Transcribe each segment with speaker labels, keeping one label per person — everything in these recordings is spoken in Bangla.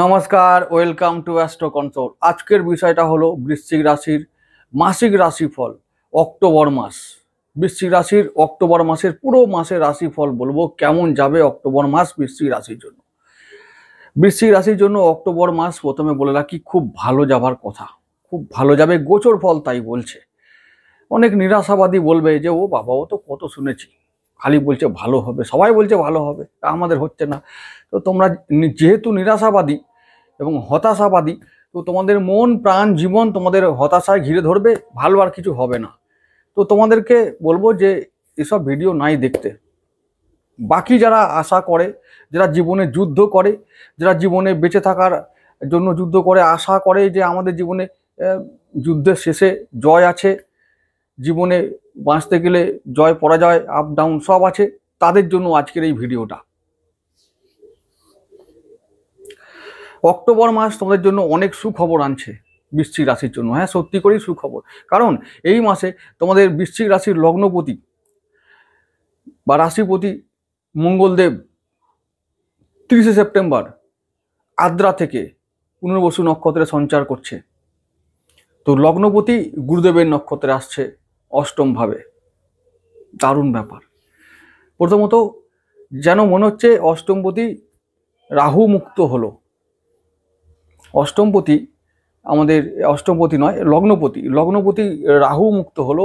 Speaker 1: নমস্কার, ওয়েলকাম টু অ্যাস্ট্রো কনসোল। আজকের বিষয়টা হলো বৃশ্চিক রাশির মাসিক রাশিফল অক্টোবর মাস। বৃশ্চিক রাশির অক্টোবর মাসের পুরো মাসের রাশিফল বলবো, কেমন যাবে অক্টোবর মাস বৃশ্চিক রাশির জন্য। বৃশ্চিক রাশির জন্য অক্টোবর মাস প্রথমে বলে রাখি খুব ভালো যাবার কথা, খুব ভালো যাবে। গোচর ফল তাই বলছে। অনেক নিরাশাবাদী বলবে যে ও বাবা, ও তো কত শুনেছি, খালি বলছে ভালো হবে, সবাই বলছে ভালো হবে, আমাদের হচ্ছে না। তো তোমরা যেহেতু নিরাশাবাদী এবং হতাশাবাদী, তো তোমাদের মন প্রাণ জীবন তোমাদের হতাশায় ঘিরে ধরবে, ভালো আর কিছু হবে না। তো তোমাদেরকে বলবো যে এসব ভিডিও নাই দেখতে। বাকি যারা আশা করে, যারা জীবনে যুদ্ধ করে, যারা জীবনে বেঁচে থাকার জন্য যুদ্ধ করে, আশা করে যে আমাদের জীবনে যুদ্ধের শেষে জয় আছে, জীবনে বাঁচতে গেলে জয় পরাজয় আপ ডাউন সব আছে, তাদের জন্য আজকের এই ভিডিওটা। অক্টোবর মাস তোমাদের জন্য অনেক সুখবর আনছে বৃশ্চিক রাশির জন্য। হ্যাঁ, সত্যি করেই সুখবর। কারণ এই মাসে তোমাদের বৃশ্চিক রাশির লগ্নপতি বা রাশিপতি মঙ্গলদেব 30শে সেপ্টেম্বর আদ্রা থেকে পুনর্বসু নক্ষত্রে সঞ্চার করছে। তো লগ্নপতি গুরুদেবের নক্ষত্রে আসছে অষ্টমভাবে। দারুণ ব্যাপার। প্রথমত যেন মনে হচ্ছে অষ্টমপতি রাহু মুক্ত হলো। অষ্টমপতি আমাদের অষ্টমপতি নয়, লগ্নপতি রাহু মুক্ত হলো,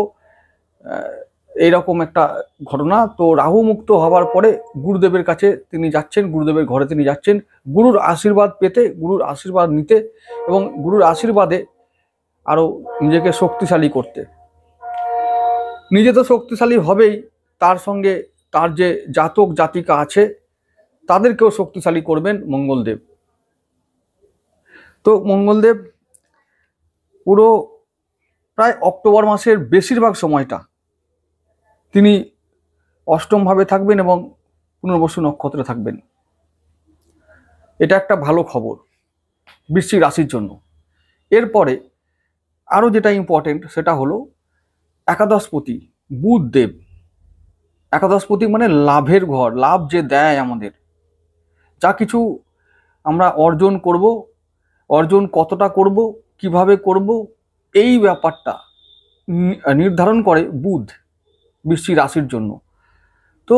Speaker 1: এইরকম একটা ঘটনা। তো রাহু মুক্ত হওয়ার পরে গুরুদেবের কাছে তিনি যাচ্ছেন, গুরুদেবের ঘরে তিনি যাচ্ছেন গুরুর আশীর্বাদ পেতে, গুরুর আশীর্বাদ নিতে এবং গুরুর আশীর্বাদে আরো নিজেকে শক্তিশালী করতে। নিজে তো শক্তিশালী হবেই, তার সঙ্গে তার যে জাতক জাতিকা আছে তাদেরকেও শক্তিশালী করবেন মঙ্গলদেব। তো মঙ্গলদেব পুরো প্রায় অক্টোবর মাসের বেশিরভাগ সময়টা তিনি অষ্টমভাবে থাকবেন এবং পুনর্বসু নক্ষত্রে থাকবেন। এটা একটা ভালো খবর বৃশ্চিক রাশির জন্য। এরপরে আরও যেটা ইম্পর্টেন্ট সেটা হলো একাদশপতি বুধদেব। একাদশপতি মানে লাভের ঘর, লাভ যে দেয় আমাদের, যা কিছু আমরা অর্জন করব, অর্জন কতটা করব, কিভাবে করব, এই ব্যাপারটা নির্ধারণ করে বুধ বৃশ্চিক রাশির জন্য। তো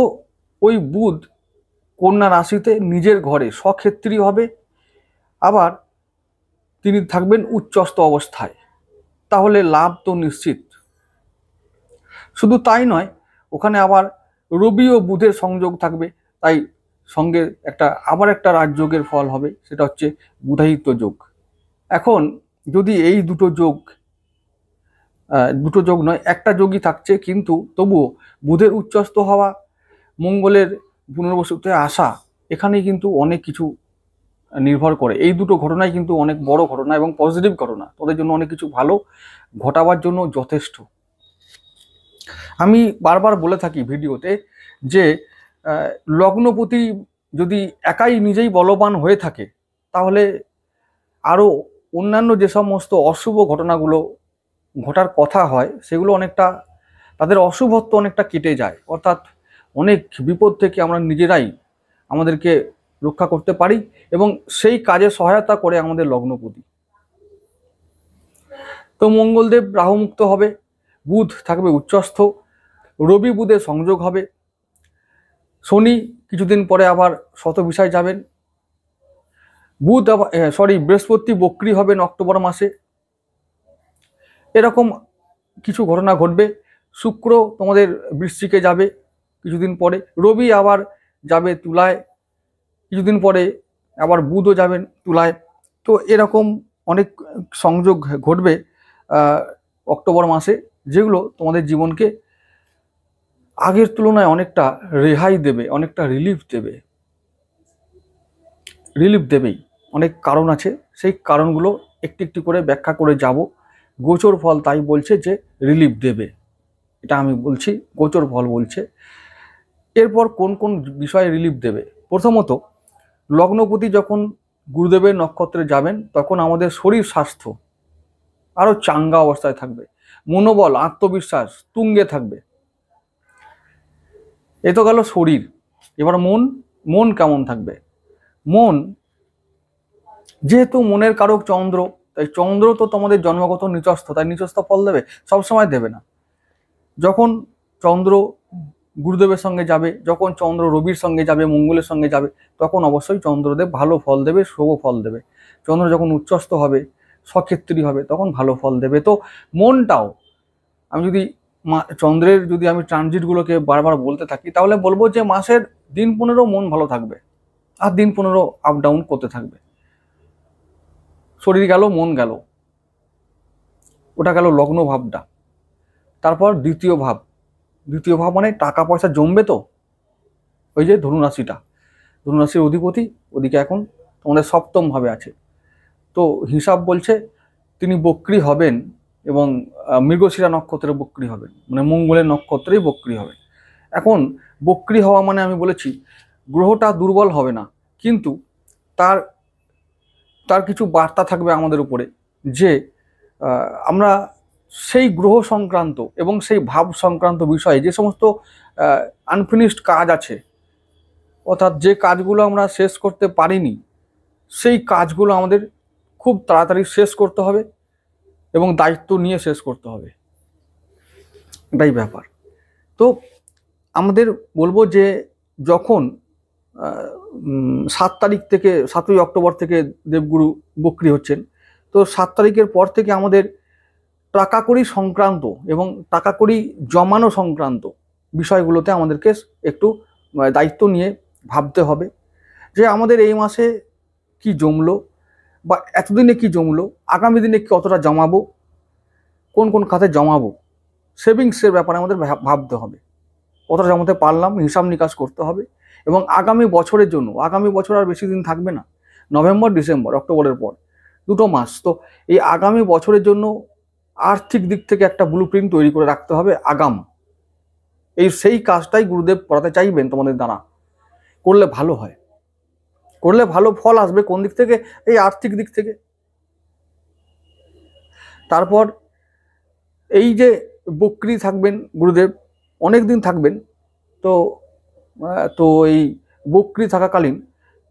Speaker 1: ওই বুধ কন্যা রাশিতে নিজের ঘরে স্বক্ষেত্রী হবে, আবার তিনি থাকবেন উচ্চস্থ অবস্থায়, তাহলে লাভ তো নিশ্চিত। শুধু তাই নয়, ওখানে আবার রবি ও বুধের সংযোগ থাকবে, তাই সঙ্গে আবার একটা রাজযোগের ফল হবে, সেটা হচ্ছে বুধায়িত্ব যোগ। এখন যদি এই দুটো যোগ নয়, একটা যোগই থাকছে, কিন্তু তবুও বুধের উচ্চস্থ হওয়া, মঙ্গলের পুনর্বসুতে আসা, এখানেই কিন্তু অনেক কিছু নির্ভর করে। এই দুটো ঘটনাই কিন্তু অনেক বড় ঘটনা এবং পজিটিভ ঘটনা, তাদের জন্য অনেক কিছু ভালো ঘটাবার জন্য যথেষ্ট। আমি বারবার বলে থাকি ভিডিওতে যে লগ্নপতি যদি একাই নিজেই বলবান হয়ে থাকে, তাহলে আরও অন্যান্য যে সমস্ত অশুভ ঘটনাগুলো ঘটার কথা হয় সেগুলো অনেকটা, তাদের অশুভত্ব অনেকটা কেটে যায়। অর্থাৎ অনেক বিপদ থেকে আমরা নিজেরাই আমাদেরকে রক্ষা করতে পারি এবং সেই কাজে সহায়তা করে আমাদের লগ্নপতি। তো মঙ্গলদেব রাহুমুক্ত হবে, বুধ থাকবে উচ্চস্থ, রবি বুধের সংযোগ হবে, শনি কিছুদিন পরে আবার শতভিসায় যাবেন, বৃহস্পতি বক্রী হবেন অক্টোবর মাসে। এরকম কিছু ঘটনা ঘটবে। শুক্র তোমাদের বৃশ্চিকে যাবে কিছুদিন পরে, রবি আবার যাবে তুলায় কিছুদিন পরে, আবার বুধও যাবেন তুলায়। তো এরকম অনেক সংযোগ ঘটবে অক্টোবর মাসে, যেগুলো তোমাদের জীবনকে আগের তুলনায় অনেকটা রেহাই দেবে, অনেকটা রিলিফ দেবেই। অনেক কারণ আছে, সেই কারণগুলো একটি একটি করে ব্যাখ্যা করে যাব। গোচর ফল তাই বলছে যে রিলিফ দেবে, এটা আমি বলছি, গোচর ফল বলছে। এরপর কোন কোন বিষয়ে রিলিফ দেবে? প্রথমত, লগ্নপতি যখন গুরুদেবের নক্ষত্রে যাবেন তখন আমাদের শরীর স্বাস্থ্য আরো চাঙ্গা অবস্থায় থাকবে, মনোবল আত্মবিশ্বাস তুঙ্গে থাকবে। এ তো গেল শরীর। এবার মন, মন কেমন থাকবে? মন, যেহেতু মনের কারক চন্দ্র, তাই চন্দ্র তো তোমাদের জন্মগত নিচস্থ, তাই নিচস্থ ফল দেবে, সবসময় দেবে না। যখন চন্দ্র গুরুদেবের সঙ্গে যাবে, যখন চন্দ্র রবির সঙ্গে যাবে, মঙ্গলের সঙ্গে যাবে, তখন অবশ্যই চন্দ্রদেব ভালো ফল দেবে, শুভ ফল দেবে। চন্দ্র যখন উচ্চস্থ হবে, সক্ষেত্রী হবে, তখন ভালো ফল দেবে। তো মনটাও, আমি যদি চন্দ্রের যদি আমি ট্রানজিটগুলোকে বারবার বলতে থাকি, তাহলে বলবো যে মাসের দিন 15 মন ভালো থাকবে, আর দিন 15 আপ ডাউন করতে থাকবে। শরীর গেল, মন গেল, ওটা গেল লগ্ন ভাবটা। তারপর দ্বিতীয় ভাব, দ্বিতীয় ভাব মানে টাকা পয়সা জমবে। তো ওই যে ধনুরাশিটা, ধনুরাশির অধিপতি ওদিকে এখন তোমাদের সপ্তম ভাবে আছে। তো হিসাব বলছে তিনি বক্রী হবেন, এবং মৃগশিরা নক্ষত্রে বক্রী হবেন, মানে মঙ্গলের নক্ষত্রেই বক্রী হবেন। এখন বক্রী হওয়া মানে আমি বলেছি গ্রহটা দুর্বল হবে না, কিন্তু তার তার কিছু বার্তা থাকবে আমাদের উপরে, যে আমরা সেই গ্রহ সংক্রান্ত এবং সেই ভাব সংক্রান্ত বিষয়ে যে সমস্ত আনফিনিশড কাজ আছে, অর্থাৎ যে কাজগুলো আমরা শেষ করতে পারিনি, সেই কাজগুলো আমাদের খুব তাড়াতাড়ি শেষ করতে হবে এবং দায়িত্ব নিয়ে শেষ করতে হবে, এটাই ব্যাপার। তো আমাদের বলবো যে যখন 7 তারিখ থেকে 7ই অক্টোবর থেকে দেবগুরু বক্রী হচ্ছেন, তো 7 তারিখের পর থেকে আমাদের টাকা কড়ি সংক্রান্ত এবং টাকা কড়ি জমানো সংক্রান্ত বিষয়গুলোতে আমাদেরকে একটু দায়িত্ব নিয়ে ভাবতে হবে, যে আমাদের এই মাসে কি জমলো, বা এতদিনে কি জমলো, আগামী দিনে কতটা জমাবো, কোন কোন খাতে জমাবো, সেভিংসের ব্যাপারে আমাদের ভাবতে হবে। কতটা জমাতে পারলাম হিসাব নিকাশ করতে হবে। এবং আগামী বছরের জন্য, আগামী বছর আর বেশি দিন থাকবে না, নভেম্বর ডিসেম্বর, অক্টোবরের পর 2 মাস। তো এই আগামী বছরের জন্য আর্থিক দিক থেকে একটা ব্লু প্রিন্ট তৈরি করে রাখতে হবে আগাম। সেই কাজটাই গুরুদেব করাতে চাইবেন তোমাদের দ্বারা। করলে ভালো হয়, করলে ভালো ফল আসবে। কোন দিক থেকে? এই আর্থিক দিক থেকে। তারপর এই যে বক্রী থাকবেন গুরুদেব, অনেক দিন থাকবেন। তো তো এই বক্রী থাকাকালীন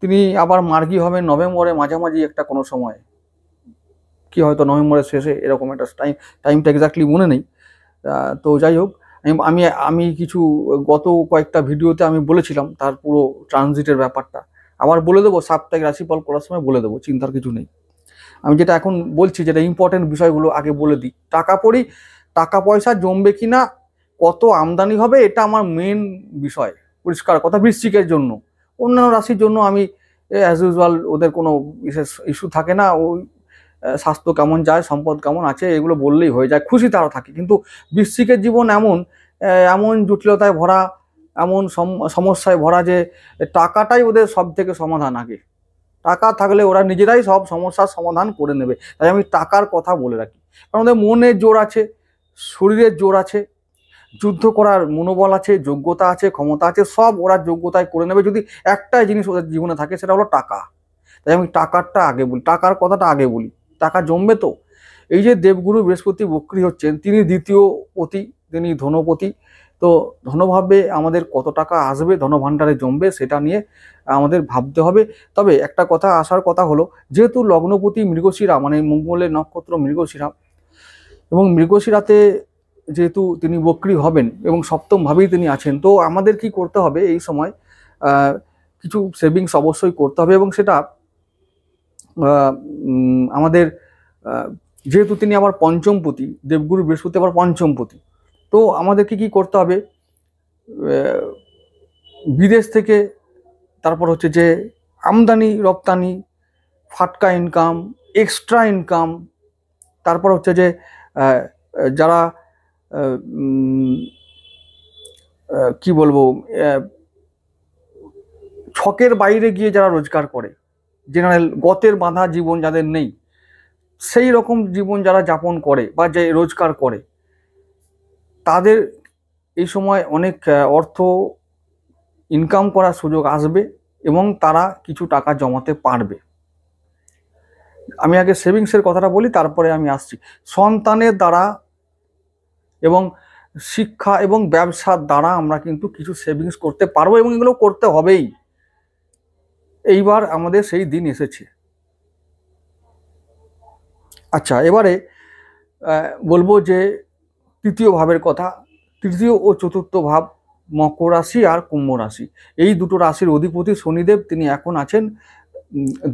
Speaker 1: তিনি আবার মার্গী হবেন নভেম্বরের মাঝামাঝি একটা কোনো সময়, কি হয়তো নভেম্বরের শেষে, এরকম একটা টাইমটা এক্স্যাক্টলি মনে নেই। তো যাই হোক, আমি আমি কিছু গত কয়েকটা ভিডিওতে আমি বলেছিলাম তার পুরো ট্রানজিটের ব্যাপারটা। আবার বলে দেবো, সাপ্তাহিক রাশিফল করার সময় বলে দেবো, চিন্তার কিছু নেই। আমি যেটা এখন বলছি, যেটা ইম্পর্টেন্ট বিষয়গুলো আগে বলে দিই। টাকা পয়সা জমবে কিনা, কত আমদানি হবে, এটা আমার মেন বিষয়। পরিষ্কার কথা, বৃশ্চিকের জন্য। অন্যান্য রাশির জন্য আমি অ্যাজ ইউজুয়াল, ওদের কোনো বিশেষ ইস্যু থাকে না। ওই স্বাস্থ্য কেমন যায়, সম্পদ কেমন আছে, এগুলো বললেই হয়ে যায়, খুশি তারা থাকে। কিন্তু বৃশ্চিকের জীবন এমন জটিলতায় ভরা, এমন সমস্যায় ভরা, যে টাকাটাই ওদের সব থেকে সমাধান। আগে টাকা থাকলে ওরা নিজেরাই সব সমস্যার সমাধান করে নেবে। তাই আমি টাকার কথা বলে রাখি। কারণ ওদের মনের জোর আছে, শরীরের জোর আছে, যুদ্ধ করার মনোবল আছে, যোগ্যতা আছে, ক্ষমতা আছে, সব ওরা যোগ্যতায় করে নেবে যদি একটাই জিনিস ওদের জীবনে থাকে, সেটা হলো টাকা। তাই আমি টাকারটা আগে বলি, টাকার কথাটা আগে বলি। টাকা জমবে তো। এই যে দেবগুরু বৃহস্পতি বক্রী হচ্ছেন, তিনি দ্বিতীয় পতি, তিনি ধনপতি। তো ধনভাবে আমাদের কত টাকা আসবে, ধনভাণ্ডারে জমবে, সেটা নিয়ে আমাদের ভাবতে হবে। তবে একটা কথা আসার কথা হলো, যেহেতু লগ্নপতি মৃগশিরা, মানে মঙ্গলের নক্ষত্র মৃগশিরা, এবং মৃগশিরাতে যেহেতু তিনি বক্রী হবেন এবং সপ্তম ভাবেই তিনি আছেন, তো আমাদের কি করতে হবে এই সময়? কিছু সেভিংস অবশ্যই করতে হবে, এবং সেটা আমাদের যেহেতু তিনি আবার পঞ্চমপতি, দেবগুরু বৃহস্পতি আবার পঞ্চমপতি, তো আমাদেরকে কি করতে হবে? বিদেশ থেকে, তারপর হচ্ছে যে আমদানি রপ্তানি, ফাটকা ইনকাম, এক্সট্রা ইনকাম, তারপর হচ্ছে যে যারা কি বলবো, ছকের বাইরে গিয়ে যারা রোজগার করে, জেনারেল গতের বাঁধা জীবন যাদের নেই, সেই রকম জীবন যারা যাপন করে বা যে রোজগার করে, তাদের এই সময় অনেক অর্থ ইনকাম করার সুযোগ আসবে এবং তারা কিছু টাকা জমাতে পারবে। আমি আগে সেভিংসের কথাটা বলি, তারপরে আমি আসছি। সন্তানের দ্বারা এবং শিক্ষা এবং ব্যবসার দ্বারা আমরা কিন্তু কিছু সেভিংস করতে পারবো এবং এগুলো করতে হবেই। এইবার আমাদের সেই দিন এসেছে। আচ্ছা, এবারে বলবো যে তৃতীয় ভাবের কথা। তৃতীয় ও চতুর্থ ভাব মকর রাশি আর কুম্ভ রাশি, এই দুটো রাশির অধিপতি শনিদেব, তিনি এখন আছেন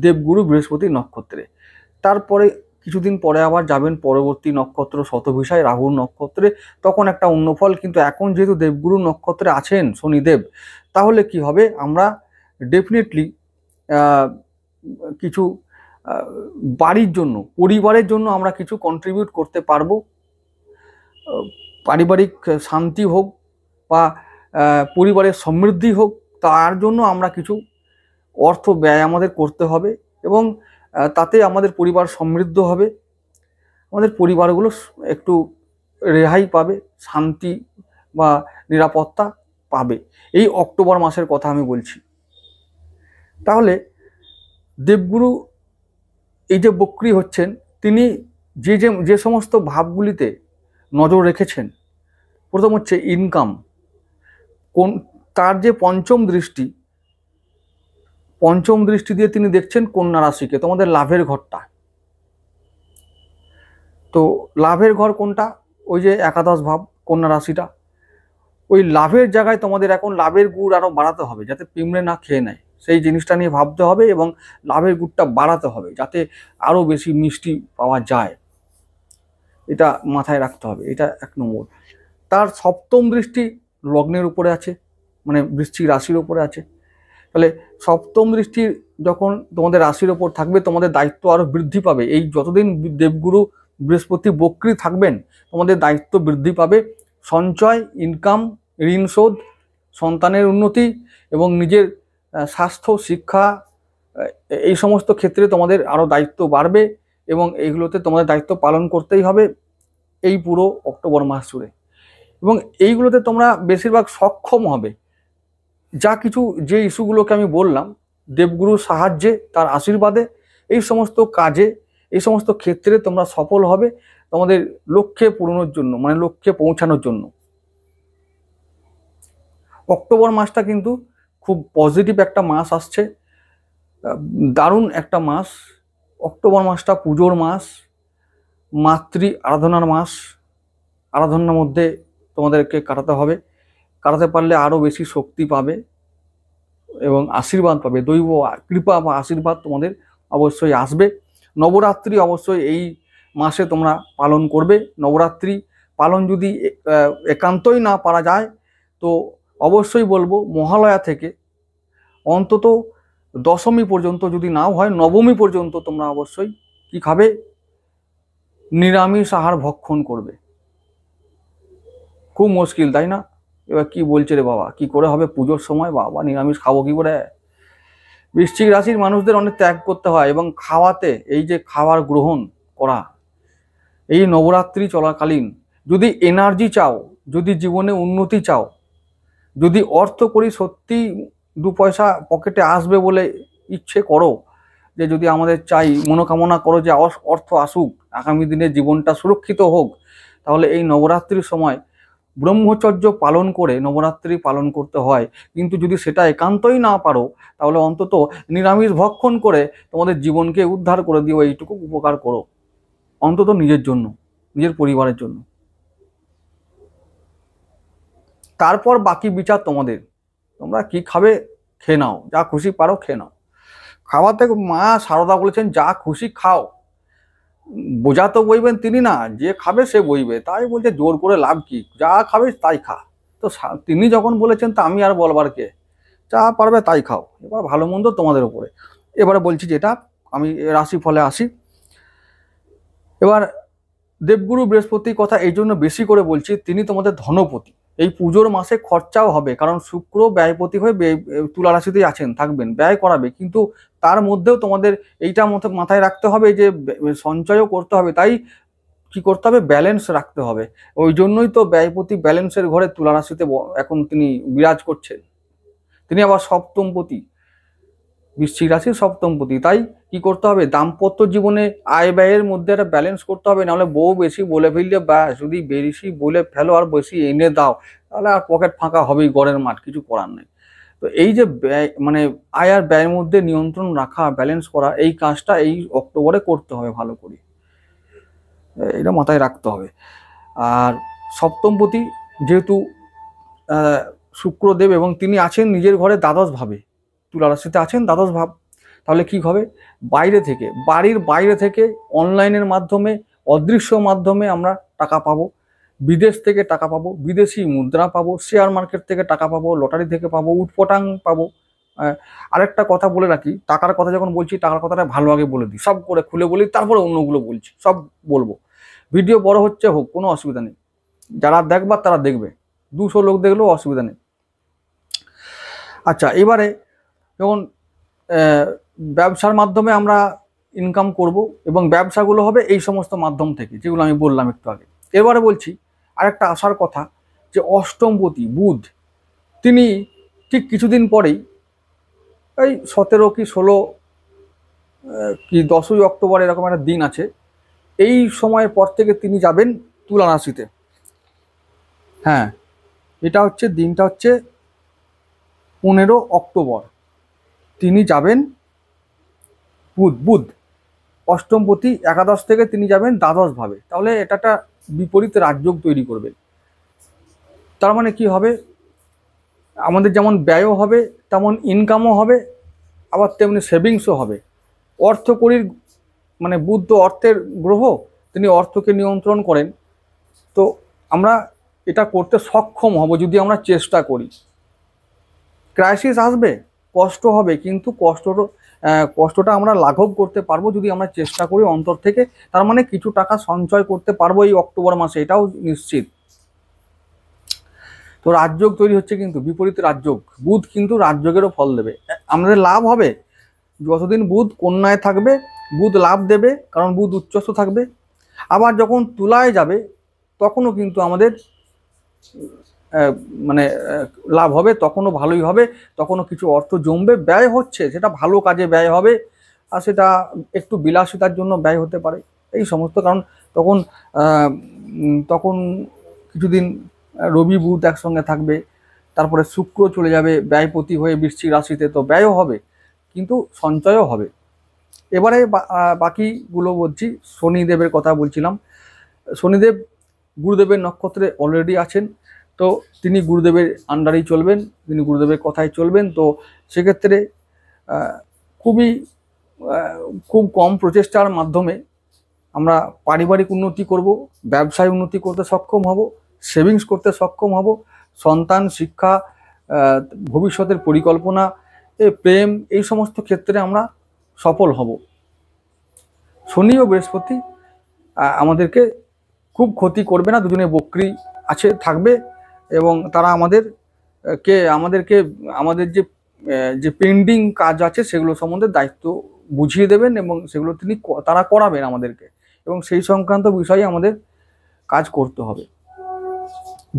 Speaker 1: দেবগুরু বৃহস্পতি নক্ষত্রে। তারপরে কিছুদিন পরে আবার যাবেন পরবর্তী নক্ষত্র শতভিষায় রাহুর নক্ষত্রে, তখন একটা অন্য ফল। কিন্তু এখন যেহেতু দেবগুরু নক্ষত্রে আছেন শনিদেব, তাহলে কি হবে, আমরা ডেফিনেটলি কিছু বাড়ির জন্য, পরিবারের জন্য আমরা কিছু কন্ট্রিবিউট করতে পারবো। পারিবারিক শান্তি হোক বা পরিবারের সমৃদ্ধি হোক, তার জন্য আমরা কিছু অর্থ ব্যয় আমাদের করতে হবে এবং তাতে আমাদের পরিবার সমৃদ্ধ হবে, আমাদের পরিবারগুলো একটু রেহাই পাবে, শান্তি বা নিরাপত্তা পাবে। এই অক্টোবর মাসের কথা আমি বলছি। তাহলে দেবগুরু এই যে বক্রী হচ্ছেন, তিনি যে সমস্ত ভাবগুলিতে নজর রেখেছেন, প্রথম হচ্ছে ইনকাম। তার যে পঞ্চম দৃষ্টি দিয়ে তিনি দেখছেন কন্যা রাশিকে, তোমাদের লাভের ঘরটা। তো লাভের ঘর কোনটা? ওই যে একাদশ ভাব, কন্যা রাশিটা। ওই লাভের জায়গায় তোমাদের এখন লাভের গুড় আরো বাড়াতে হবে, যাতে পিঁমড়ে না খেয়ে নেয়, সেই জিনিসটা নিয়ে ভাবতে হবে এবং লাভের গুড়টা বাড়াতে হবে যাতে আরো বেশি মিষ্টি পাওয়া যায়। এটা মাথায় রাখতে হবে, এটা 1 নম্বর। তার সপ্তম দৃষ্টি লগ্নের উপরে আছে, মানে বৃশ্চিক রাশির উপরে আছে। তাহলে সপ্তম দৃষ্টি যখন তোমাদের রাশির ওপর থাকবে, তোমাদের দায়িত্ব আরো বৃদ্ধি পাবে। এই যতদিন দেবগুরু বৃহস্পতি বক্রী থাকবেন, তোমাদের দায়িত্ব বৃদ্ধি পাবে। সঞ্চয়, ইনকাম, ঋণ শোধ, সন্তানের উন্নতি এবং নিজের স্বাস্থ্য, শিক্ষা, এই সমস্ত ক্ষেত্রে তোমাদের আরো দায়িত্ব বাড়বে এবং এইগুলোতে তোমাদের দায়িত্ব পালন করতেই হবে এই পুরো অক্টোবর মাস জুড়ে। এবং এইগুলোতে তোমরা বেশিরভাগ সক্ষম হবে। যা কিছু যে ইস্যুগুলোকে আমি বললাম, দেবগুরুর সাহায্যে, তার আশীর্বাদে এই সমস্ত কাজে, এই সমস্ত ক্ষেত্রে তোমরা সফল হবে তোমাদের লক্ষ্যে পূরণের জন্য, মানে লক্ষ্যে পৌঁছানোর জন্য। অক্টোবর মাসটা কিন্তু খুব পজিটিভ একটা মাস আসছে, দারুণ একটা মাস। অক্টোবর মাসটা পুজোর মাস, মাতৃ আরাধনার মাস। আরাধনার মধ্যে তোমাদেরকে কাটাতে হবে, কাটাতে পারলে আরো বেশি শক্তি পাবে এবং আশীর্বাদ পাবে, দৈব কৃপা বা আশীর্বাদ তোমাদের অবশ্যই আসবে। নবরাত্রি অবশ্যই এই মাসে তোমরা পালন করবে। নবরাত্রি পালন যদি একান্তই না পারা যায়, তো অবশ্যই বলবো মহালয়া থেকে অন্তত দশমী পর্যন্ত, যদি নাও হয় নবমী পর্যন্ত, তোমরা অবশ্যই কি খাবে, নিরামিষ আহার ভক্ষণ করবে। খুব মুশকিল, তাই না? এবার কি বলছে রে বাবা, কি করে হবে পুজোর সময়, বাবা নিরামিষ খাবো কি করে? বৃশ্চিক রাশির মানুষদের অনেক ত্যাগ করতে হয় এবং খাওয়াতে, এই যে খাবার গ্রহণ করা এই নবরাত্রি চলাকালীন, যদি এনার্জি চাও, যদি জীবনে উন্নতি চাও, যদি অর্থ করি সত্যি 2 পয়সা পকেটে আসবে বলে ইচ্ছে করো, যে যদি আমাদের চাই, মনোকামনা করো যে অর্থ আসুক, আগামী দিনে জীবনটা সুরক্ষিত হোক, তাহলে এই নবরাত্রির সময় ব্রহ্মচর্য পালন করে নবরাত্রি পালন করতে হয়। কিন্তু যদি সেটা একান্তই না পারো, তাহলে অন্তত নিরামিষ ভক্ষণ করে তোমাদের জীবনকে উদ্ধার করে দিও, এইটুকু উপকার করো, অন্তত নিজের জন্য, নিজের পরিবারের জন্য। তারপর বাকি বিচার তোমাদের, তোমরা কি খাবে খেয়ে নাও, যা খুশি পারো খেয়ে নাও। খাওয়াতে মা সারদা বলেছেন যা খুশি খাও, বোঝা তো বইবেন তিনি না, যে খাবে সে বইবে। তাই বলছে জোর করে লাভ কি, যা খাবে তাই খা। তো তিনি যখন বলেছেন, তা আমি আর বলবার কে, যা পারবে তাই খাও। এবার ভালো মন্দ তোমাদের উপরে। এবারে বলছি যেটা, আমি রাশি ফলে আসি। এবার দেবগুরু বৃহস্পতির কথা এই জন্য বেশি করে বলছি, তিনি তোমাদের ধনপতি। এই পুজোর মাসে খরচাও হবে, কারণ শুক্র ব্যয়পতি হয়ে তুলা রাশিতেই আছেন, থাকবেন, ব্যয় করাবে, কিন্তু তার মধ্যেও তোমাদের এইটা মাথায় রাখতে হবে যে সঞ্চয়ও করতে হবে। তাই কি করতে হবে, ব্যালেন্স রাখতে হবে। ওই জন্যই তো ব্যয়পতি ব্যালেন্সের ঘরে তুলা রাশিতে এখন তিনি বিরাজ করছেন। তিনি আবার সপ্তমপতি, বৃশ্চিক রাশির সপ্তমপতি। তাই কি করতে হবে, দাম্পত্য জীবনে আয় ব্যয়ের মধ্যে একটা ব্যালেন্স করতে হবে। নাহলে বউ বেশি বলে ফেললে, বা যদি বেশি বলে ফেলো আর বেশি এনে দাও, তাহলে আর পকেট ফাঁকা হবেই, গড়ের মাঠ, কিছু করার নেই। তো এই যে ব্যয়, মানে আয় আর ব্যয়ের মধ্যে নিয়ন্ত্রণ রাখা, ব্যালেন্স করা, এই কাজটা এই অক্টোবরে করতে হবে ভালো করে, এটা মাথায় রাখতে হবে। আর সপ্তমপতি যেহেতু শুক্রদেব, এবং তিনি আছেন নিজের ঘরে দ্বাদশ ভাবে, তুলা রাশিতে আছেন দ্বাদশ ভাব, তাহলে কি হবে, বাইরে থেকে, বাড়ির বাইরে থেকে, অনলাইনের মাধ্যমে, অদৃশ্য মাধ্যমে আমরা টাকা পাবো, বিদেশ থেকে টাকা পাবো, বিদেশি মুদ্রা পাবো, শেয়ার মার্কেট থেকে টাকা পাবো, লটারি থেকে পাবো, উটপটাং পাবো। আরেকটা কথা বলে রাখি, টাকার কথা যখন বলছি, টাকার কথাটা ভালো আগে বলে দিই, সব করে খুলে বলি, তারপরে অন্যগুলো বলছি, সব বলবো। ভিডিও বড় হচ্ছে হোক, কোনো অসুবিধা নেই, যারা দেখবার তারা দেখবে, 200 লোক দেখলেও অসুবিধা নেই। আচ্ছা, এবারে যখন ব্যবসার মাধ্যমে আমরা ইনকাম করব, এবং ব্যবসাগুলো হবে এই সমস্ত মাধ্যম থেকে, যেগুলো আমি বললাম একটু আগে। এবারে বলছি আরেকটা আসার কথা, যে অষ্টমপতি বুধ, তিনি ঠিক কিছুদিন পরেই, এই 17 কি 16 কি 10ই অক্টোবর এরকম একটা দিন আছে, এই সময়ের পর থেকে তিনি যাবেন তুলা রাশিতে। হ্যাঁ, এটা হচ্ছে দিনটা হচ্ছে 15 অক্টোবর, তিনি যাবেন বুধ অষ্টমপতি, একাদশ থেকে তিনি যাবেন দ্বাদশ ভাবে। তাহলে এটা একটা বিপরীত রাজযোগ তৈরি করবে। তার মানে কি হবে, আমাদের যেমন ব্যয়ও হবে, তেমন ইনকামও হবে, আবার তেমনি সেভিংসও হবে। অর্থকরীর, মানে বুধ তো অর্থের গ্রহ, তিনি অর্থকে নিয়ন্ত্রণ করেন। তো আমরা এটা করতে সক্ষম হব যদি আমরা চেষ্টা করি। ক্রাইসিস আসবে, কষ্ট হবে, কিন্তু কষ্টটা আমরা লাঘব করতে পারবো যদি আমরা চেষ্টা করি অন্তর থেকে। তার মানে কিছু টাকা সঞ্চয় করতে পারবো এই অক্টোবর মাসে, এটাও নিশ্চিত। তো রাজযোগ তৈরি হচ্ছে, কিন্তু বিপরীত রাজযোগ, বুধ কিন্তু রাজযোগেরও ফল দেবে, আমাদের লাভ হবে। যতদিন বুধ কন্যায় থাকবে, বুধ লাভ দেবে, কারণ বুধ উচ্চস্থ থাকবে। আবার যখন তুলায় যাবে, তখনও কিন্তু আমাদের মানে লাভ হবে, তখনও ভালোই হবে, তখনও কিছু অর্থ জমবে। ব্যয় হচ্ছে, সেটা ভালো কাজে ব্যয় হবে, আর সেটা একটু বিলাসিতার জন্য ব্যয় হতে পারে, এই সমস্ত। কারণ তখন তখন কিছুদিন রবি বুধ একসঙ্গে থাকবে, তারপরে শুক্র চলে যাবে ব্যয়পতি হয়ে বৃশ্চিক রাশিতে, তো ব্যয়ও হবে কিন্তু সঞ্চয়ও হবে। এবারে বাকিগুলো বলছি। শনিদেবের কথা বলছিলাম। শনিদেব গুরুদেবের নক্ষত্রে অলরেডি আছেন, তো তিনি গুরুদেবের আন্ডারেই চলবেন, তিনি গুরুদেবের কথাই চলবেন। তো সেক্ষেত্রে খুব কম প্রচেষ্টার মাধ্যমে আমরা পারিবারিক উন্নতি করব, ব্যবসায় উন্নতি করতে সক্ষম হব, সেভিংস করতে সক্ষম হব, সন্তান শিক্ষা, ভবিষ্যতের পরিকল্পনা, প্রেম, এই সমস্ত ক্ষেত্রে আমরা সফল হব। শনি ও বৃহস্পতি আমাদেরকে খুব ক্ষতি করবে না, দুজনে বক্রী থাকবে, এবং তারা আমাদেরকে আমাদের যে পেন্ডিং কাজ আছে সেগুলো সম্বন্ধে দায়িত্ব বুঝিয়ে দেবেন, এবং সেগুলো তারা করাবেন আমাদেরকে, এবং সেই সংক্রান্ত বিষয়ে আমাদের কাজ করতে হবে।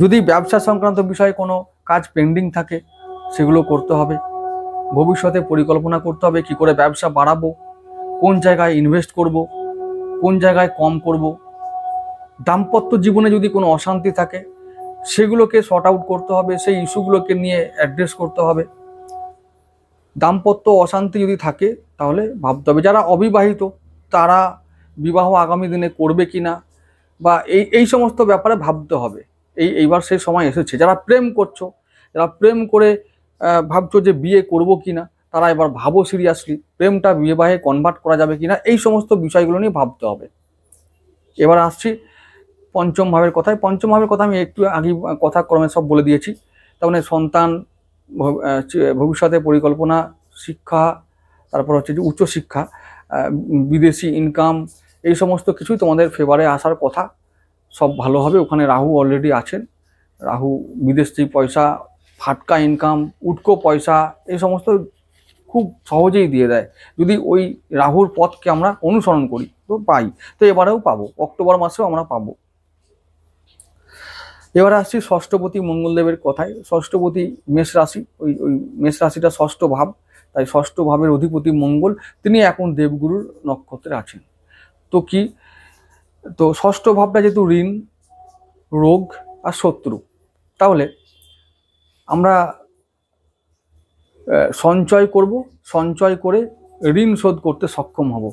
Speaker 1: যদি ব্যবসা সংক্রান্ত বিষয়ে কোনো কাজ পেন্ডিং থাকে, সেগুলো করতে হবে। ভবিষ্যতে পরিকল্পনা করতে হবে, কি করে ব্যবসা বাড়াবো, কোন জায়গায় ইনভেস্ট করব, কোন জায়গায় কম করব। দাম্পত্য জীবনে যদি কোনো অশান্তি থাকে, সেগুলোকে শর্ট আউট করতে হবে, সেই ইস্যুগুলোকে নিয়ে অ্যাড্রেস করতে হবে। দাম্পত্য অশান্তি যদি থাকে, তাহলে ভাবতে হবে। যারা অবিবাহিত, তারা বিবাহ আগামী দিনে করবে কিনা, বা এই সমস্ত ব্যাপারে ভাবতে হবে। এইবার সেই সময় এসেছে। যারা প্রেম করছো, যারা প্রেম করে ভাবছো যে বিয়ে করব কিনা, তারা এবার ভাবো সিরিয়াসলি, প্রেমটা বিবাহে কনভার্ট করা যাবে কিনা, এই সমস্ত বিষয়গুলো নিয়ে ভাবতে হবে। এবার আসছি পঞ্চম ভাবের কথায়। পঞ্চম ভাবের কথা আমি একটু আগে কথা ক্রমে সব বলে দিয়েছি। তার মানে সন্তান, ভবিষ্যতের পরিকল্পনা, শিক্ষা, তারপর হচ্ছে যে উচ্চশিক্ষা, বিদেশি ইনকাম, এই সমস্ত কিছুই তোমাদের ফেভারে আসার কথা। সব ভালো হবে। ওখানে রাহু অলরেডি আছেন, রাহু বিদেশ থেকে পয়সা, ফাটকা ইনকাম, উটকো পয়সা এই সমস্ত খুব সহজেই দিয়ে দেয় যদি ওই রাহুর পথকে আমরা অনুসরণ করি, তো পাই। তো এবারেও পাবো, অক্টোবর মাসেও আমরা পাবো। এবারে আসছি ষষ্ঠপতি মঙ্গলদেবের কথায়। ষষ্ঠপতি মেষ রাশি, ওই ওই মেষ রাশিটা ষষ্ঠ ভাব, তাই ষষ্ঠ ভাবের অধিপতি মঙ্গল, তিনি এখন দেবগুরুর নক্ষত্রে আছেন। তো কি, তো ষষ্ঠ ভাবটা যেহেতু ঋণ, রোগ আর শত্রু, তাহলে আমরা সঞ্চয় করব, সঞ্চয় করে ঋণ শোধ করতে সক্ষম হব।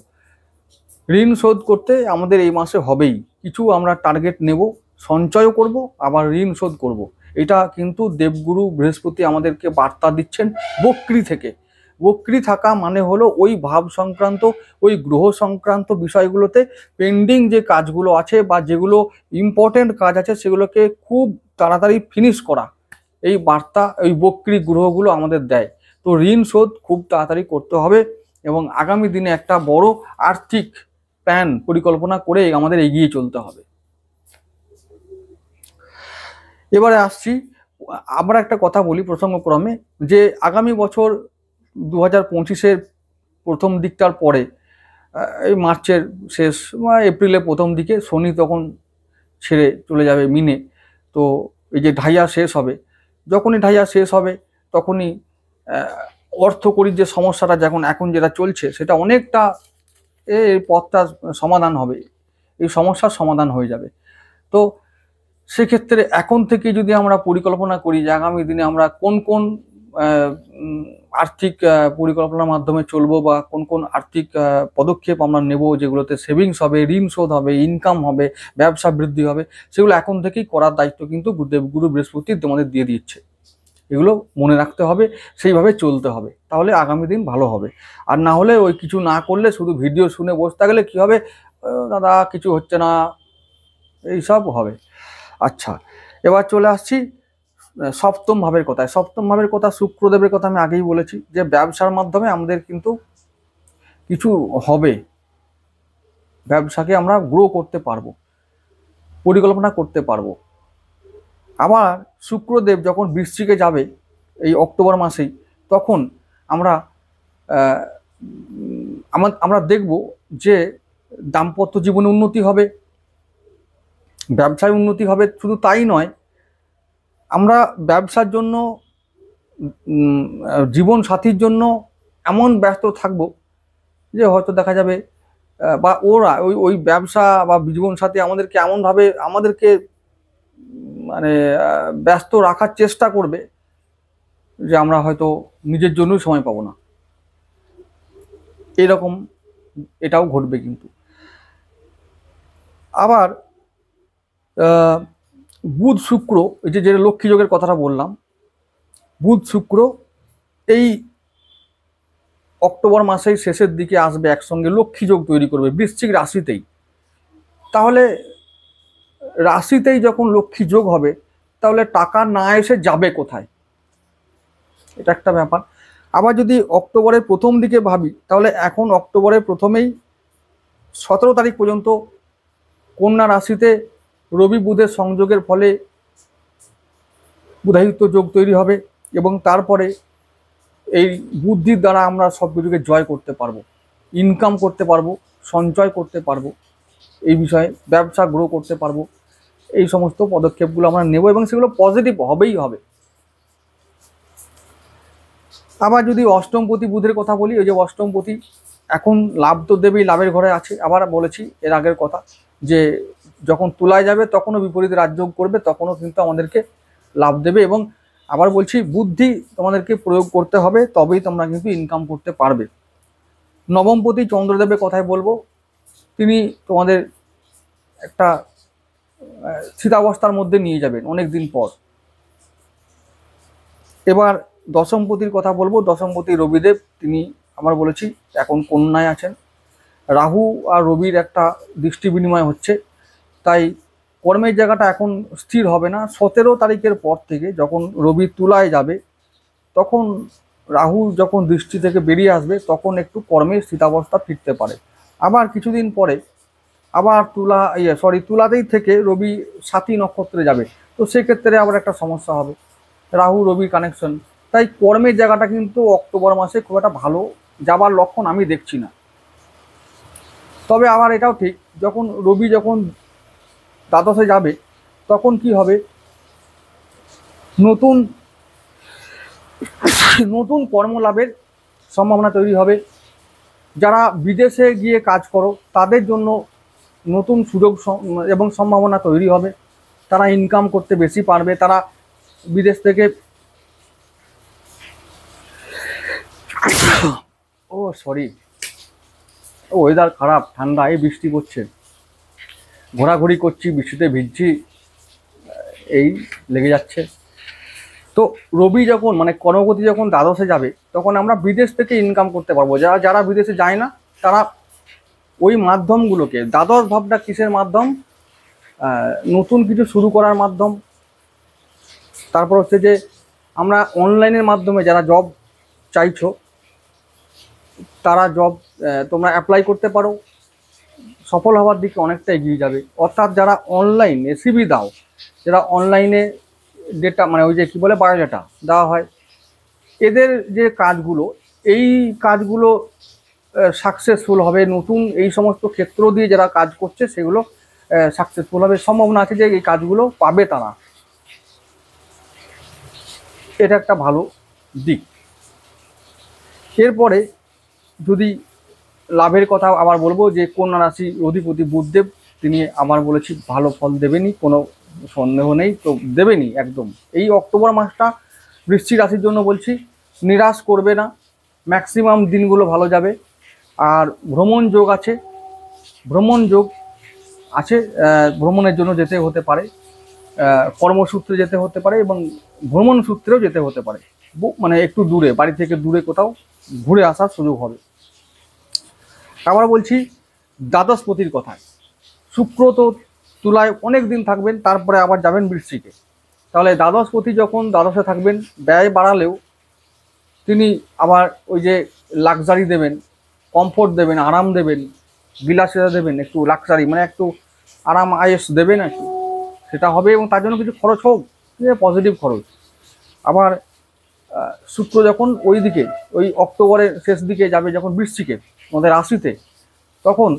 Speaker 1: ঋণ শোধ করতে আমাদের এই মাসে হবেই, কিছু আমরা টার্গেট নেব, সঞ্চয়ও করব আবার ঋণ শোধ করব। এটা কিন্তু দেবগুরু বৃহস্পতি আমাদেরকে বার্তা দিচ্ছেন বক্রী থেকে। বক্রী থাকা মানে হলো ওই ভাব সংক্রান্ত, ওই গ্রহ সংক্রান্ত বিষয়গুলোতে পেন্ডিং যে কাজগুলো আছে বা যেগুলো ইম্পর্টেন্ট কাজ আছে সেগুলোকে খুব তাড়াতাড়ি ফিনিশ করা, এই বার্তা ওই বক্রী গ্রহগুলো আমাদের দেয়। তো ঋণ শোধ খুব তাড়াতাড়ি করতে হবে এবং আগামী দিনে একটা বড় আর্থিক প্ল্যান পরিকল্পনা করে আমাদের এগিয়ে চলতে হবে। এবারে আসছি, আবার একটা কথা বলি প্রসঙ্গক্রমে, যে আগামী বছর 2025-এর প্রথম দিকটার পরে, এই মার্চের শেষ বা এপ্রিলের প্রথম দিকে শনি তখন ছেড়ে চলে যাবে মিনে। তো এই যে ঢাইয়া শেষ হবে, যখনই ঢাইয়া শেষ হবে তখনই অর্থকরীর যে সমস্যাটা এখন যেটা চলছে সেটা অনেকটা এই পথটা সমাধান হবে, এই সমস্যার সমাধান হয়ে যাবে। তো সেক্ষেত্রে এখন থেকে যদি আমরা পরিকল্পনা করি যে আগামী দিনে আমরা কোন কোন আর্থিক পরিকল্পনার মাধ্যমে চলবো বা কোন কোন আর্থিক পদক্ষেপ আমরা নেব যেগুলোতে সেভিংস হবে, ঋণ শোধ হবে, ইনকাম হবে, ব্যবসা বৃদ্ধি হবে, সেগুলো এখন থেকেই করার দায়িত্ব কিন্তু গুরু বৃহস্পতি তোমাদের দিয়ে দিচ্ছে। এগুলো মনে রাখতে হবে, সেইভাবে চলতে হবে, তাহলে আগামী দিন ভালো হবে। আর না হলে ওই কিছু না করলে, শুধু ভিডিও শুনে বসে থাকলে কি হবে, দাদা কিছু হচ্ছে না, এইসব হবে। আচ্ছা, এবার চলে আসছি সপ্তম ভাবের কথায়। সপ্তম ভাবের কথা, শুক্রদেবের কথা আমি আগেই বলেছি যে ব্যবসার মাধ্যমে আমাদের কিন্তু কিছু হবে, ব্যবসাকে আমরা গ্রো করতে পারবো, পরিকল্পনা করতে পারবো। আবার শুক্রদেব যখন বৃশ্চিকে যাবে এই অক্টোবর মাসেই, তখন আমরা আমরা দেখব যে দাম্পত্য জীবনে উন্নতি হবে, ব্যবসায় উন্নতি হবে। শুধু তাই নয়, আমরা ব্যবসার জন্য, জীবন সাথীর জন্য এমন ব্যস্ত থাকব যে হয়তো দেখা যাবে বা ওরা ওই ওই ব্যবসা বা জীবন সাথী আমাদেরকে এমনভাবে আমাদেরকে মানে ব্যস্ত রাখার চেষ্টা করবে যে আমরা হয়তো নিজের জন্যই সময় পাবো না, এরকম এটাও ঘটবে কিন্তু। আবার বুধ শুক্র, এই যে লক্ষ্মী যোগের কথাটা বললাম, বুধ শুক্র এই অক্টোবর মাসের শেষের দিকে আসবে, একসঙ্গে লক্ষ্মী যোগ তৈরি করবে বৃশ্চিক রাশিতেই। তাহলে রাশিতেই যখন লক্ষ্মী যোগ হবে, তাহলে টাকা না এসে যাবে কোথায়, এটা একটা ব্যাপার। আবার যদি অক্টোবরের প্রথম দিকে ভাবি, তাহলে এখন অক্টোবরের প্রথমেই 17 তারিখ পর্যন্ত কন্যা রাশিতে রবি বুধের সংযোগের ফলে বুধায়িত্ব যোগ তৈরি হবে এবং তারপরে এই বুদ্ধির দ্বারা আমরা সব কিছুকে জয় করতে পারবো, ইনকাম করতে পারবো, সঞ্চয় করতে পারবো, এই বিষয়ে ব্যবসা গ্রো করতে পারবো। এই সমস্ত পদক্ষেপগুলো আমরা নেব এবং সেগুলো পজিটিভ হবেই হবে। আবার যদি অষ্টমপতি বুধের কথা বলি, ওই যে অষ্টমপতি এখন লাভ তো দেবেই, লাভের ঘরে আছে। আবার বলেছি এর আগের কথা যে যখন তুলায় যাবে তখনও বিপরীত রাজযোগ করবে, তখনও কিন্তু আমাদেরকে লাভ দেবে। এবং আবার বলছি, বুদ্ধি তোমাদেরকে প্রয়োগ করতে হবে, তবেই তোমরা কিন্তু ইনকাম করতে পারবে। নবমপতি চন্দ্রদেবের কথাই বলবো, তিনি তোমাদের একটা স্থিতাবস্থার মধ্যে নিয়ে যাবেন অনেক দিন পর। এবার দশমপতির কথা বলবো, দশমপতি রবিদেব, তিনি আমরা বলেছি এখন কন্যায় আছেন। রাহু আর রবির একটা দৃষ্টি বিনিময় হচ্ছে, তাই কর্মের জায়গাটা এখন স্থির হবে না। 17 তারিখের পর থেকে যখন রবি তুলায় যাবে, তখন রাহু যখন দৃষ্টি থেকে বেরিয়ে আসবে, তখন একটু কর্মের স্থিতাবস্থা ফিরতে পারে। আবার কিছুদিন পরে আবার তুলাতেই থেকে রবি সাথী নক্ষত্রে যাবে, তো সেক্ষেত্রে আবার একটা সমস্যা হবে, রাহু রবি কানেকশন। তাই কর্মের জায়গাটা কিন্তু অক্টোবর মাসে খুব একটা ভালো যাবার লক্ষণ আমি দেখছি না। তবে আবার এটাও ঠিক, যখন রবি যখন দ্বাদশে যাবে তখন কি হবে, নতুন নতুন কর্মলাভের সম্ভাবনা তৈরি হবে। যারা বিদেশে গিয়ে কাজ করো তাদের জন্য নতুন সুযোগ এবং সম্ভাবনা তৈরি হবে। তারা ইনকাম করতে বেশি পারবে। তারা বিদেশ থেকে ওয়েদার খারাপ, ঠান্ডা, এই বৃষ্টি পড়ছে, ঘোরাঘুরি করছি, বৃষ্টিতে ভিজছি, এই লেগে যাচ্ছে। তো রবি যখন মানে কর্মপতি যখন দ্বাদশে যাবে তখন আমরা বিদেশ থেকে ইনকাম করতে পারবো। যারা বিদেশে যায় না তারা ওই মাধ্যমগুলোকে, দ্বাদশ ভাবটা কিসের মাধ্যম, নতুন কিছু শুরু করার মাধ্যম। তারপর হচ্ছে যে আমরা অনলাইনের মাধ্যমে যারা জব চাইছো তারা জব তোমরা অ্যাপ্লাই করতে পারো, সফল হওয়ার দিকে অনেকটা এগিয়ে যাবে। অর্থাৎ যারা অনলাইন এসিবি দাও, যারা অনলাইনে ডেটা মানে ওই যে কী বলে বায়োডাটা দেওয়া হয়, এদের যে কাজগুলো, এই কাজগুলো সাকসেসফুল হবে। নতুন এই সমস্ত ক্ষেত্র দিয়ে যারা কাজ করছে সেগুলো সাকসেসফুল হবে, সম্ভাবনা আছে যে এই কাজগুলো পাবে তারা। এটা একটা ভালো দিক। এরপরে যদি লাভের কথা আবার বলবো, যে কন্যা রাশি অধিপতি বুধদেব, তিনি আবার বলেছি ভালো ফল দেবেনই, কোনো সন্দেহ নেই, তো দেবেনই একদম। এই অক্টোবর মাসটা বৃশ্চিক রাশির জন্য বলছি, নিরাশ করবে না, ম্যাক্সিমাম দিনগুলো ভালো যাবে। আর ভ্রমণ যোগ আছে, ভ্রমণের জন্য যেতে হতে পারে, কর্মসূত্রে যেতে হতে পারে এবং ভ্রমণ সূত্রেও যেতে হতে পারে, মানে একটু দূরে, বাড়ি থেকে দূরে কোথাও ঘুরে আসার সুযোগ হবে। আবার বলছি দ্বাদশপতির কথায়, শুক্র তো তুলায় অনেক দিন থাকবেন, তারপরে আবার যাবেন বৃশ্চিকে। তাহলে দ্বাদশপতি যখন দ্বাদশে থাকবেন, ব্যয় বাড়ালেও তিনি আবার ওই যে লাক্সারি দেবেন, কমফোর্ট দেবেন, আরাম দেবেন, বিলাসিতা দেবেন, একটু লাক্সারি মানে একটু আরাম আয়েস দেবেন আর কি, সেটা হবে। এবং তার জন্য কিছু খরচ হোক, পজিটিভ খরচ। আবার শুক্র যখন ওই দিকে ওই অক্টোবরের শেষ দিকে যাবে যখন বৃশ্চিকে আমাদের রাশিতে, তখন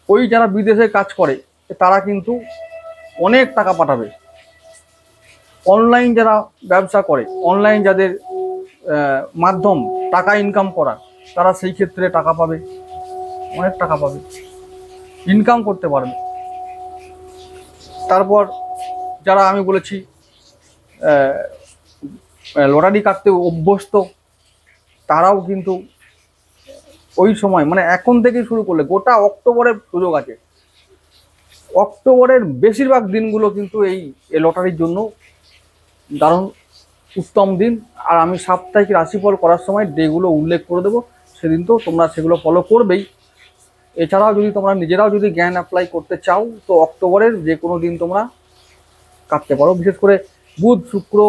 Speaker 1: ওই যারা বিদেশে কাজ করে তারা কিন্তু অনেক টাকা পাঠাবে। অনলাইন যারা ব্যবসা করে, অনলাইন যাদের মাধ্যম টাকা ইনকাম করা, তারা সেই ক্ষেত্রে টাকা পাবে, অনেক টাকা পাবে, ইনকাম করতে পারবে। তারপর যারা আমি বলেছি লটারি কাটতে অভ্যস্ত, তারাও কিন্তু ওই সময় মানে এখন থেকে শুরু করলে গোটা অক্টোবরের সুযোগ আছে। অক্টোবরের বেশিরভাগ দিনগুলো কিন্তু এই লটারির জন্য দারুণ উত্তম দিন। আর আমি সাপ্তাহিক রাশিফল করার সময় ডেগুলো উল্লেখ করে দেবো, সেদিন তো তোমরা সেগুলো ফলো করবেই। এছাড়াও যদি তোমরা নিজেরাও যদি জ্ঞান অ্যাপ্লাই করতে চাও, তো অক্টোবরের যে কোনো দিন তোমরা কাটতে পারো। বিশেষ করে বুধ, শুক্র,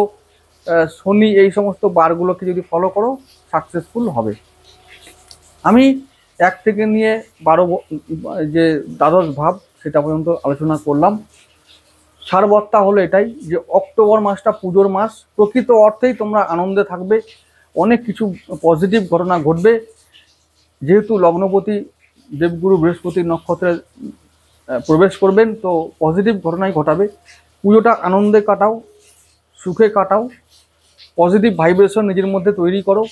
Speaker 1: শনি, এই সমস্ত বারগুলোকে যদি ফলো করো সাকসেসফুল হবে। আমি 1 থেকে নিয়ে 12 যে দ্বাদশ ভাব সেটা পর্যন্ত আলোচনা করলাম। সারবত্তা হলো এটাই যে অক্টোবর মাসটা পুজোর মাস, প্রকৃত অর্থেই তোমরা আনন্দে থাকবে, অনেক কিছু পজিটিভ ঘটনা ঘটবে। যেহেতু লগ্নপতি দেবগুরু বৃহস্পতির নক্ষত্রে প্রবেশ করবেন, তো পজিটিভ ঘটনাই ঘটাবে। পুজোটা আনন্দে কাটাও, সুখে কাটাও, পজিটিভ ভাইব্রেশন নিজের মধ্যে তৈরি করো,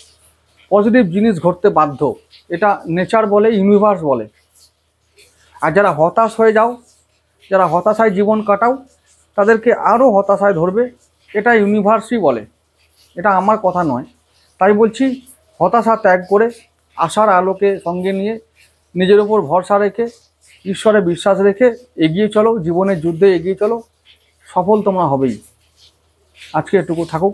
Speaker 1: পজিটিভ জিনিস ঘটতে বাধ্য, এটা নেচার বলে, ইউনিভার্স বলে। আর যারা হতাশ হয়ে যাও, যারা হতাশায় জীবন কাটাও, তাদেরকে আরও হতাশায় ধরবে, এটা ইউনিভার্সই বলে, এটা আমার কথা নয়। তাই বলছি, হতাশা ত্যাগ করে আশার আলোকে সঙ্গে নিয়ে নিজের উপর ভরসা রেখে ঈশ্বরে বিশ্বাস রেখে এগিয়ে চলো, জীবনের যুদ্ধে এগিয়ে চলো, সফল তোমরা হবেই। আজকে এটুকু থাকুক।